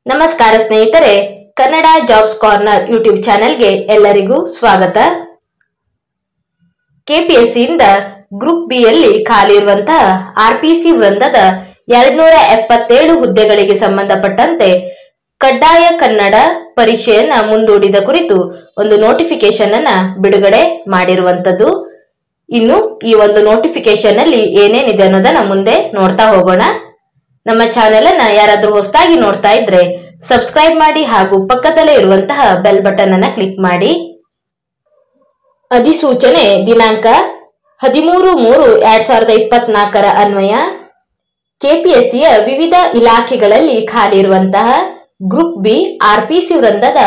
ನಮಸ್ಕಾರ ಸ್ನೇಹಿತರೆ, Kannada jobs corner YouTube ಚಾನೆಲ್ಗೆ ಎಲ್ಲರಿಗೂ ಸ್ವಾಗತ. ಕೆಪಿಎಸ್ಸಿಯಿಂದ ಗ್ರೂಪ್ ಬಿ ಯಲ್ಲಿ ಖಾಲಿ ಇರುವಂತಹ ಆರ್ಪಿಸಿ ವೃಂದದ 277 ಹುದ್ದೆಗಳಿಗೆ ಸಂಬಂಧಪಟ್ಟಂತೆ ಕಡ್ಡಾಯ ಕನ್ನಡ ಪರೀಕ್ಷೆಯನ್ನ ಮುಂದೂಡಿದ ಕುರಿತು ಒಂದು ನೋಟಿಫಿಕೇಶನ್ ಅನ್ನ ಬಿಡುಗಡೆ ಮಾಡಿರುವಂತದ್ದು. ಇನ್ನು ಈ ಒಂದು ನೋಟಿಫಿಕೇಶನ್ ಅಲ್ಲಿ ಏನೇನಿದೆ ಅನ್ನೋದನ್ನ ಮುಂದೆ ನೋಡ್ತಾ ಹೋಗೋಣ. ನಮ್ಮ ಚಾನೆಲ್ ಅನ್ನ ಯಾರಾದ್ರೂ ಹೊಸದಾಗಿ ನೋಡ್ತಾ ಇದ್ರೆ ಸಬ್ಸ್ಕ್ರೈಬ್ ಮಾಡಿ ಹಾಗೂ ಪಕ್ಕದಲ್ಲೇ ಇರುವಂತಹ ಬೆಲ್ ಬಟನ್ ಅನ್ನ ಕ್ಲಿಕ್ ಮಾಡಿ. ಅಧಿಸೂಚನೆ ದಿನಾಂಕ 13/3/2024 ಅನ್ವಯ ಕೆಪಿಎಸ್ಸಿಯ ವಿವಿಧ ಇಲಾಖೆಗಳಲ್ಲಿ ಖಾಲಿ ಇರುವಂತಹ ಗ್ರೂಪ್ ಬಿ ಆರ್ಪಿಸಿ ವೃಂದದ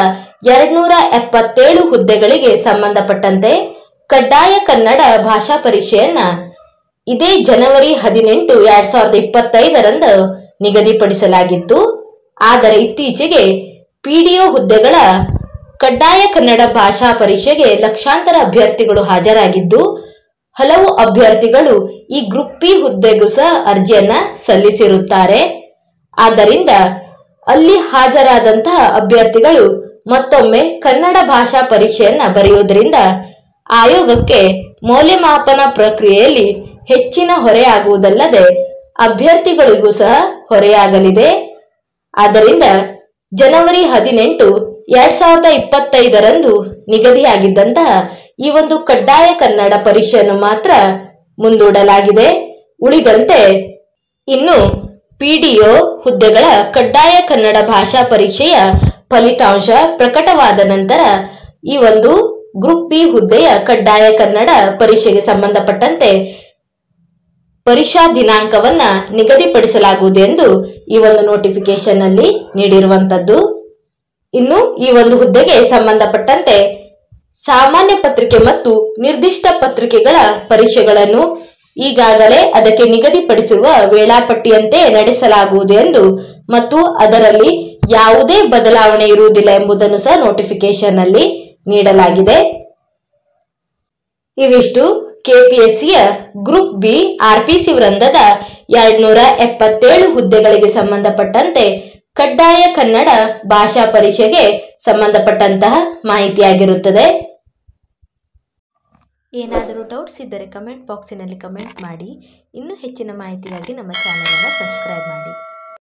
277 ಹುದ್ದೆಗಳಿಗೆ ಸಂಬಂಧಪಟ್ಟಂತೆ ಕಡ್ಡಾಯ ಕನ್ನಡ ಭಾಷಾ ಪರೀಕ್ಷೆಯನ್ನ ಇದೇ ಜನವರಿ 18, 2025 ನಿಗದಿಪಡಿಸಲಾಗಿತ್ತು. ಆದರೆ ಇತ್ತೀಚೆಗೆ ಪಿಡಿಒ ಹುದ್ದೆಗಳ ಕಡ್ಡಾಯ ಕನ್ನಡ ಭಾಷಾ ಪರೀಕ್ಷೆಗೆ ಲಕ್ಷಾಂತರ ಅಭ್ಯರ್ಥಿಗಳು ಹಾಜರಾಗಿದ್ದು, ಹಲವು ಅಭ್ಯರ್ಥಿಗಳು ಈ ಗ್ರೂಪ್ ಬಿ ಹುದ್ದೆಗೂ ಸಹ ಅರ್ಜಿಯನ್ನ ಸಲ್ಲಿಸಿರುತ್ತಾರೆ. ಆದ್ದರಿಂದ ಅಲ್ಲಿ ಹಾಜರಾದಂತಹ ಅಭ್ಯರ್ಥಿಗಳು ಮತ್ತೊಮ್ಮೆ ಕನ್ನಡ ಭಾಷಾ ಪರೀಕ್ಷೆಯನ್ನ ಬರೆಯುವುದರಿಂದ ಆಯೋಗಕ್ಕೆ ಮೌಲ್ಯಮಾಪನ ಪ್ರಕ್ರಿಯೆಯಲ್ಲಿ ಹೆಚ್ಚಿನ ಹೊರೆಯಾಗುವುದಲ್ಲದೆ ಅಭ್ಯರ್ಥಿಗಳಿಗೂ ಸಹ ಹೊರೆಯಾಗಲಿದೆ. ಆದ್ದರಿಂದ ಜನವರಿ 18, 2025 ನಿಗದಿಯಾಗಿದ್ದಂತಹ ಈ ಒಂದು ಕಡ್ಡಾಯ ಕನ್ನಡ ಪರೀಕ್ಷೆಯನ್ನು ಮಾತ್ರ ಮುಂದೂಡಲಾಗಿದೆ. ಉಳಿದಂತೆ ಇನ್ನು ಪಿಡಿಒ ಹುದ್ದೆಗಳ ಕಡ್ಡಾಯ ಕನ್ನಡ ಭಾಷಾ ಪರೀಕ್ಷೆಯ ಫಲಿತಾಂಶ ಪ್ರಕಟವಾದ ನಂತರ ಈ ಒಂದು ಗ್ರೂಪ್ ಬಿ ಹುದ್ದೆಯ ಕಡ್ಡಾಯ ಕನ್ನಡ ಪರೀಕ್ಷೆಗೆ ಸಂಬಂಧಪಟ್ಟಂತೆ ಪರೀಕ್ಷಾ ದಿನಾಂಕವನ್ನ ನಿಗದಿಪಡಿಸಲಾಗುವುದು ಎಂದು ಈ ಒಂದು ನೋಟಿಫಿಕೇಶನ್ ಅಲ್ಲಿ ನೀಡಿರುವಂತದ್ದು. ಇನ್ನು ಈ ಒಂದು ಹುದ್ದೆಗೆ ಸಂಬಂಧಪಟ್ಟಂತೆ ಸಾಮಾನ್ಯ ಪತ್ರಿಕೆ ಮತ್ತು ನಿರ್ದಿಷ್ಟ ಪತ್ರಿಕೆಗಳ ಪರೀಕ್ಷೆಗಳನ್ನು ಈಗಾಗಲೇ ಅದಕ್ಕೆ ನಿಗದಿಪಡಿಸಿರುವ ವೇಳಾಪಟ್ಟಿಯಂತೆ ನಡೆಸಲಾಗುವುದು ಎಂದು ಮತ್ತು ಅದರಲ್ಲಿ ಯಾವುದೇ ಬದಲಾವಣೆ ಇರುವುದಿಲ್ಲ ಎಂಬುದನ್ನು ಸಹ ನೋಟಿಫಿಕೇಶನ್ ಅಲ್ಲಿ ನೀಡಲಾಗಿದೆ. ಇವಿಷ್ಟು ಕೆಪಿಎಸ್ಸಿಯ ಗ್ರೂಪ್ ಬಿ ಆರ್ಪಿಸಿ ವೃಂದದ 277 ಹುದ್ದೆಗಳಿಗೆ ಸಂಬಂಧಪಟ್ಟಂತೆ ಕಡ್ಡಾಯ ಕನ್ನಡ ಭಾಷಾ ಪರೀಕ್ಷೆಗೆ ಸಂಬಂಧಪಟ್ಟಂತಹ ಮಾಹಿತಿಯಾಗಿರುತ್ತದೆ. ಏನಾದರೂ ಡೌಟ್ಸ್ ಇದ್ದರೆ ಕಮೆಂಟ್ ಬಾಕ್ಸಿನಲ್ಲಿ ಕಮೆಂಟ್ ಮಾಡಿ. ಇನ್ನೂ ಹೆಚ್ಚಿನ ಮಾಹಿತಿಗಾಗಿ ನಮ್ಮ ಚಾನೆಲ್ ಅನ್ನು ಸಬ್ಸ್ಕ್ರೈಬ್ ಮಾಡಿ.